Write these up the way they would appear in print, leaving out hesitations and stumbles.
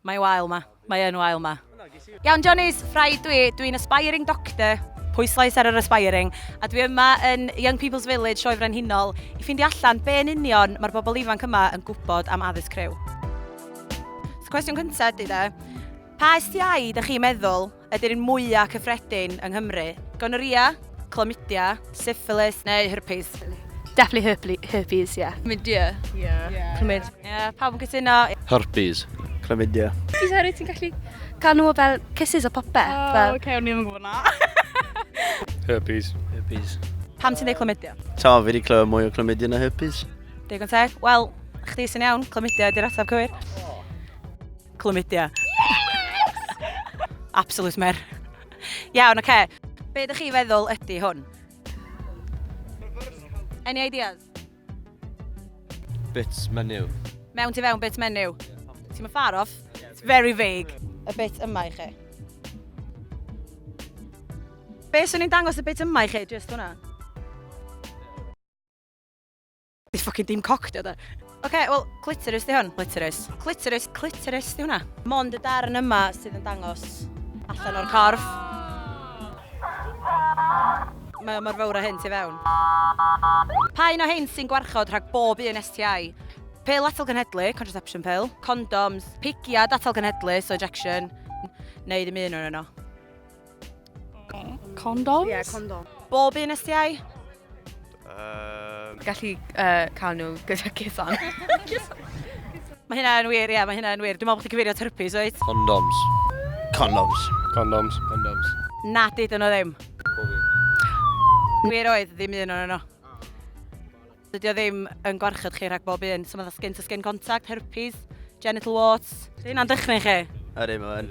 Mae wael ma. Mae yn wael ma. Iawn, Johnny's, ffraid dwi'n aspiring doctor. Pwyslais ar yr aspiring. A dwi yma yn Young People's Village, Sioe Frenhinol, i ffindio allan be'n union mae'r bobl ifanc yma yn gwybod am addysg criw. So, cwestiwn cyntaf ydy de, pa STI ydych chi'n meddwl ydy'r un mwyaf cyffredin yng Nghymru? Gonorrhea, chlamydia, syphilis neu herpes? Definitely herpes, yeah. Chlamydia. Chlamyd. Pawb yn cytuno. Herpes. Chlamydia. Ti'n seri ti'n gallu cael nhw fel kisses o popeth? Oce, o'n i'n gwybod na. Herpes. Herpes. Pam ti'n dweud chlamydia? Ta, fi wedi clywed mwy o chlamydia na herpes. Digon teg. Wel, chdi sy'n iawn, chlamydia ydy'r ateb cywir. Chlamydia. Absolute mer. Iawn, oce. Be ydych chi feddwl ydy hwn? Any ideas? Bits menyw. Mewn ti fewn bit menyw. Ti'n mynd far off? It's very vague. Y bit yma i chi. Be swn i'n dangos y bit yma i chi, just hwnna? Di ffocin dim cocked o da. Oce, wel, clitoris di hwn. Clitoris di hwnna. Mond y darn yma sydd yn dangos allan o'r corff. Mae mor fawr o hyn ti fewn. Pa un o hyn sy'n gwarchod rhag bob un STI? Pil atal genhedlu, contraception pill, condoms, pigiad atal genhedlu, so ejection, neu ddim un o'n yno. Condoms? Ie, condom. Bob un STI? Gallu cael nhw gyda kiss-on. Mae hynna'n wir, ie, mae hynna'n wir. Dwi'n meddwl bod chi'n cyfeirio herpes, oed? Condoms. Condoms. Na, dydyn nhw ddim. Wir oedd, ddim un o'n yno. Dydy o ddim yn gwarchod chi rhag bob un. So mae skin-to-skin contact, herpes, genital warts. Di hynna'n dychryn chi? Ydy, mae'n.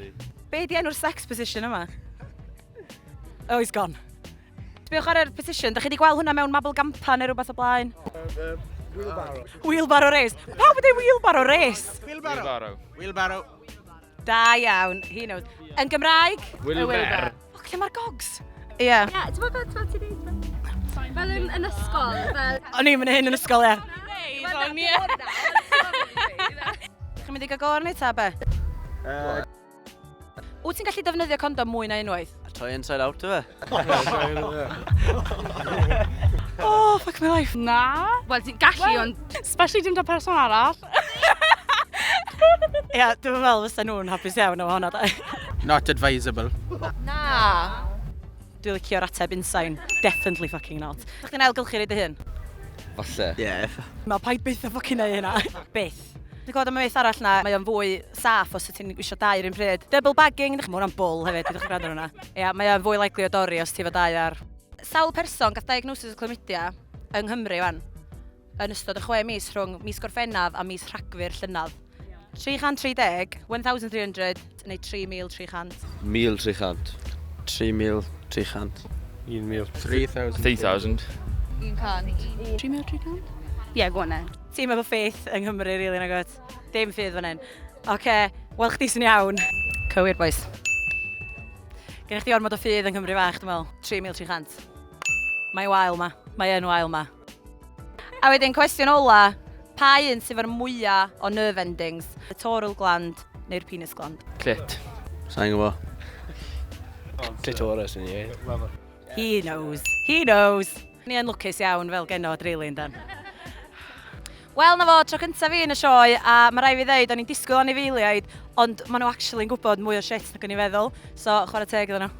Be di enw'r sex position yma? Oh, he's gone. Sbiwch ar yr position, da chi wedi gweld hwnna mewn Mabel Gampa neu rhywbeth o blaen? Wheelbarrow race. Pawb wedi wheelbarrow race? Wheelbarrow. Da iawn, he knows. Yn Gymraeg? Wilber. O, lle mae'r gogs? Ie. Yeah. Ie, ti'n meddwl fel ti'n dweud? Fel yn ysgol, fel... O'n i'n mynd hyn yn ysgol, ie. O'n i. Chi'n mynd i gael gor neu ta be? Wyt ti'n gallu defnyddio condom mwy na unwaith? Try inside out o fe. Oh, fuck my life. Na. Wel, ti'n gallu, ond... Especially dim da person arall. Ie, dwi'n meddwl fysa nhw'n hapus iawn o hwnna, da. Not advisable. Na. Dwi'n licio'r ateb insain. Definitely fucking not. Ydych chi'n ailgylchu reid y hyn? Falle. Ie. Mae paid byth o fucking neu hynna. Byth. Dwi'n gwybod am y beth arall na, mae o'n fwy saff os ti'n wisio dau ar un pryd. Double bagging, mae hwnna'n bull hefyd, dwi'n gwrando hwnna. Ia, mae o'n fwy likely o dorri os ti fo dau ar. Sawl person gath diagnosis o chlamydia yng Nghymru wan, yn ystod y 6 mis rhwng mis Gorffennaf a mis Rhagfyr Llynedd. 330, 1,300 neu 3,300. 1,300. 3,300. 3,000. 3,000. 3,300? Ie, go on then. Team efo faith yng Nghymru, really, na god. Dim ffydd fan hyn. Oce, wel chdi sy'n iawn. Cywir, boys. Gennych chi ormod o ffydd yng Nghymru fach, dwi'n meddwl. 3,300. Mae wael ma. Mae yn wael ma. A wedyn, cwestiwn ola. Pa un sydd efo'r mwyaf o nerve endings? Y toral gland neu'r penis gland? Clit. Sa'n gwybod. Clitoris yn ie. He knows. He knows. Ni yn lwcus iawn fel genod, really, yndan. Wel, na fo, tro cyntaf fi yn y sioe, a mae rai fi ddeud, o'n i'n disgwyl anifeiliaid, ond maen nhw actually'n gwybod mwy o shit nag o'n i feddwl, so chwarae teg iddyn nhw.